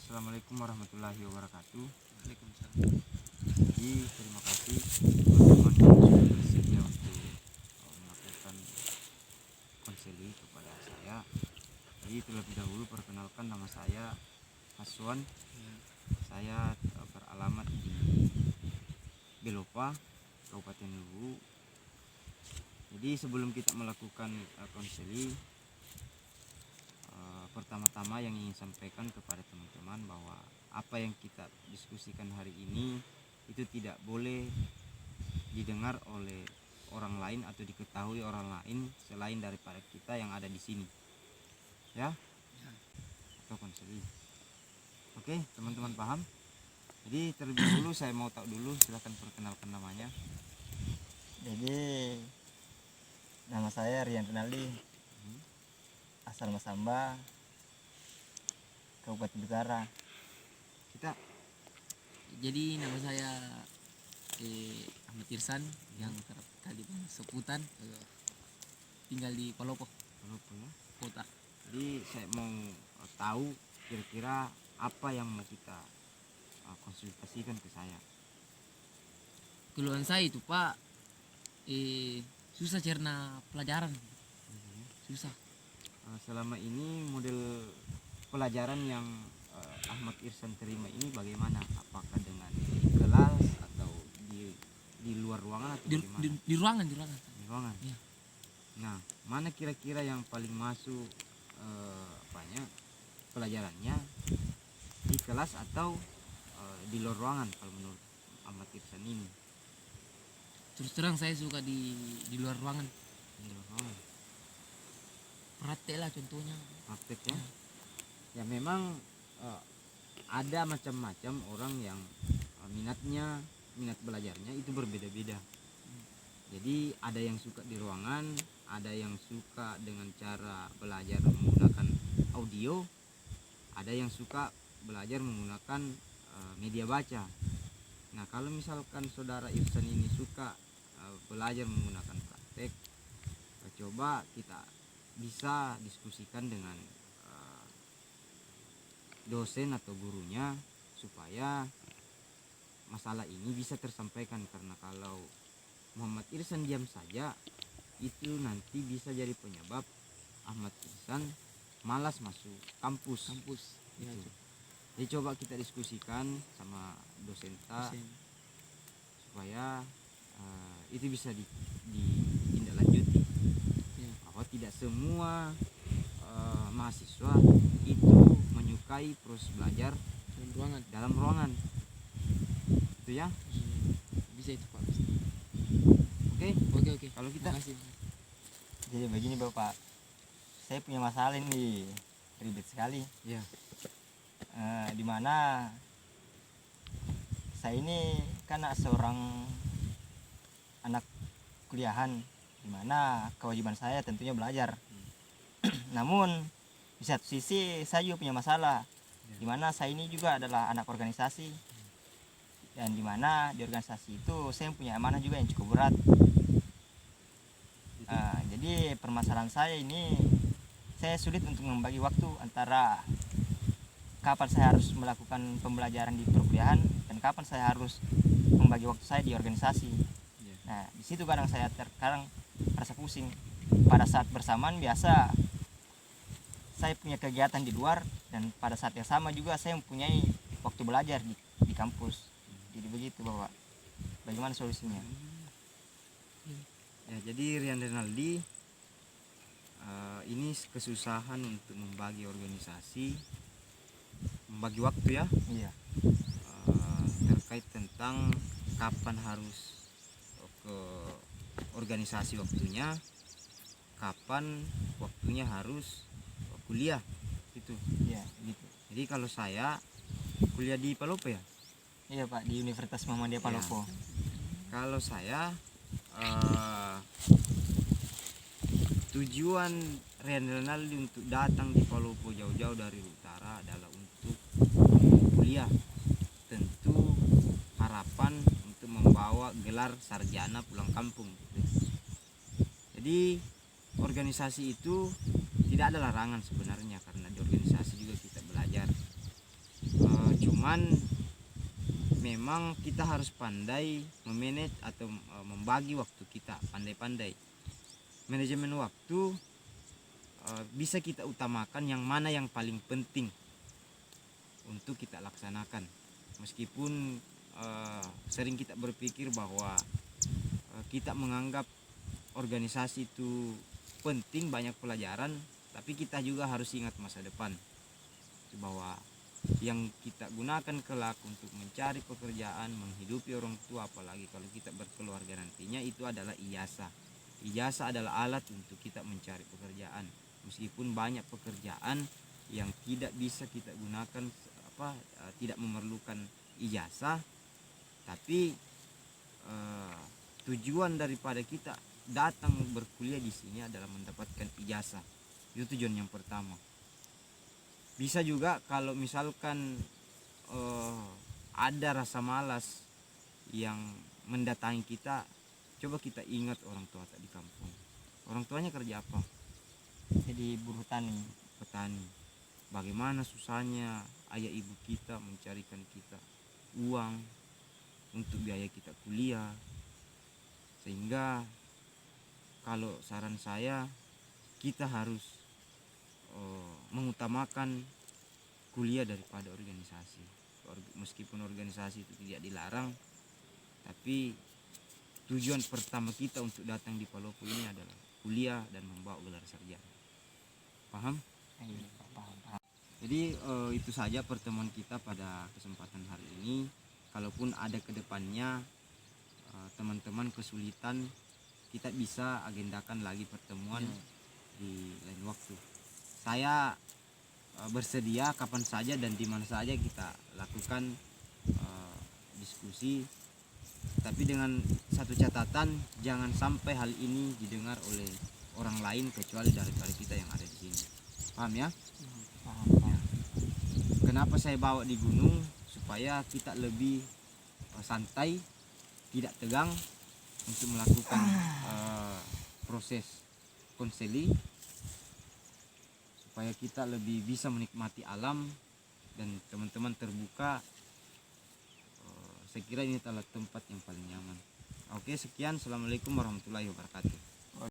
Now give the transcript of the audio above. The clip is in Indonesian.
Assalamualaikum warahmatullahi wabarakatuh. Waalaikumsalam. Jadi terima kasih teman-teman yang sudah bersedia untuk melakukan konseling kepada saya. Jadi terlebih dahulu perkenalkan, nama saya Haswan. Ya. Saya beralamat di Belopa, Kabupaten Luwu. Jadi sebelum kita melakukan konseling, pertama-tama yang ingin sampaikan kepada teman-teman bahwa apa yang kita diskusikan hari ini itu tidak boleh didengar oleh orang lain atau diketahui orang lain selain daripada kita yang ada di sini, ya, atau konseling. Oke, teman-teman paham? Jadi terlebih dahulu saya mau tahu dulu, silakan perkenalkan namanya. Jadi nama saya Rian Renaldi, asal Masamba, Kabupaten Jepara. Kita Jadi nama saya Ahmad Irsan yang kerap kali sebutan tinggal di Palopo ya. kota. Jadi saya mau tahu kira-kira apa yang mau kita konsultasikan ke saya. Keluhan saya itu Pak, susah cerna pelajaran, susah. Selama ini model pelajaran yang Ahmad Irsan terima ini bagaimana? Apakah dengan di kelas atau di luar ruangan atau Di, bagaimana? di ruangan. Di ruangan. Iya. Nah, mana kira-kira yang paling masuk pelajarannya, di kelas atau di luar ruangan kalau menurut Ahmad Irsan ini? Terus terang saya suka di luar ruangan. Di luar ruangan. Praktek lah contohnya. Praktek ya. Ya memang ada macam-macam orang yang minat belajarnya itu berbeda-beda. Jadi ada yang suka di ruangan, ada yang suka dengan cara belajar menggunakan audio, ada yang suka belajar menggunakan media baca. Nah, kalau misalkan saudara Irsan ini suka belajar menggunakan praktek, coba kita bisa diskusikan dengan dosen atau gurunya supaya masalah ini bisa tersampaikan, karena kalau Muhammad Irsan diam saja itu nanti bisa jadi penyebab Ahmad Irsan malas masuk kampus. Ya, Gitu. Jadi coba kita diskusikan sama dosen supaya itu bisa ditindaklanjuti. Ya. Bahwa tidak semua mahasiswa itu menyukai proses belajar Dalam ruangan. dalam ruangan. Itu ya. Bisa itu Pak. Oke. Kalau kita Makasih. Jadi begini Bapak, saya punya masalah ini ribet sekali. ya, Dimana saya ini kan seorang anak kuliahan, dimana kewajiban saya tentunya belajar. Namun di satu sisi saya juga punya masalah, dimana saya ini juga adalah anak organisasi, dan dimana di organisasi itu saya punya amanah juga yang cukup berat. Jadi permasalahan saya ini, saya sulit untuk membagi waktu antara kapan saya harus melakukan pembelajaran di perkuliahan dan kapan saya harus membagi waktu saya di organisasi. Nah, di situ kadang saya terkadang merasa pusing. Pada saat bersamaan biasa saya punya kegiatan di luar, dan pada saat yang sama juga saya mempunyai waktu belajar di kampus. Jadi begitu Bapak. Bagaimana solusinya? ya. Jadi Rian Renaldi ini kesusahan untuk membagi organisasi, membagi waktu ya. Iya. Terkait tentang kapan harus ke organisasi waktunya, kapan waktunya harus kuliah gitu. Iya, gitu. Jadi kalau saya kuliah di Palopo ya. Iya Pak, di Universitas Muhammadiyah Palopo. Kalau saya tujuan Rian Renaldi untuk datang di Palopo jauh-jauh dari utara adalah untuk kuliah. Tentu harapan untuk membawa gelar sarjana pulang kampung. Jadi organisasi itu tidak ada larangan sebenarnya, karena di organisasi juga kita belajar cuman memang kita harus pandai memanage atau membagi waktu kita, pandai-pandai manajemen waktu. Bisa kita utamakan yang mana yang paling penting untuk kita laksanakan, meskipun sering kita berpikir bahwa kita menganggap organisasi itu penting, banyak pelajaran, tapi kita juga harus ingat masa depan bahwa yang kita gunakan kelak untuk mencari pekerjaan, menghidupi orang tua, apalagi kalau kita berkeluarga nantinya, itu adalah ijazah. Ijazah adalah alat untuk kita mencari pekerjaan, meskipun banyak pekerjaan yang tidak bisa kita gunakan tidak memerlukan ijazah, tapi tujuan daripada kita datang berkuliah di sini adalah mendapatkan ijazah. Itu tujuan yang pertama. Bisa juga kalau misalkan ada rasa malas yang mendatangi kita, coba kita ingat orang tua di kampung. Orang tuanya kerja apa? Jadi buruh tani, Petani. Bagaimana susahnya ayah ibu kita mencarikan kita uang untuk biaya kita kuliah. Sehingga kalau saran saya, kita harus mengutamakan kuliah daripada organisasi. Meskipun organisasi itu tidak dilarang, tapi tujuan pertama kita untuk datang di Palopo ini adalah kuliah dan membawa gelar sarjana. Paham? paham. Jadi itu saja pertemuan kita pada kesempatan hari ini. Kalaupun ada kedepannya teman-teman kesulitan, kita bisa agendakan lagi pertemuan di lain waktu. Saya bersedia kapan saja dan di mana saja kita lakukan diskusi, tapi dengan satu catatan, jangan sampai hal ini didengar oleh orang lain kecuali daripada kita yang ada di sini. Paham ya? Paham. Kenapa saya bawa di gunung? Supaya kita lebih santai, tidak tegang untuk melakukan proses konseling, supaya kita lebih bisa menikmati alam dan teman-teman terbuka. Saya kira ini adalah tempat yang paling nyaman. Oke, sekian. Assalamualaikum warahmatullahi wabarakatuh.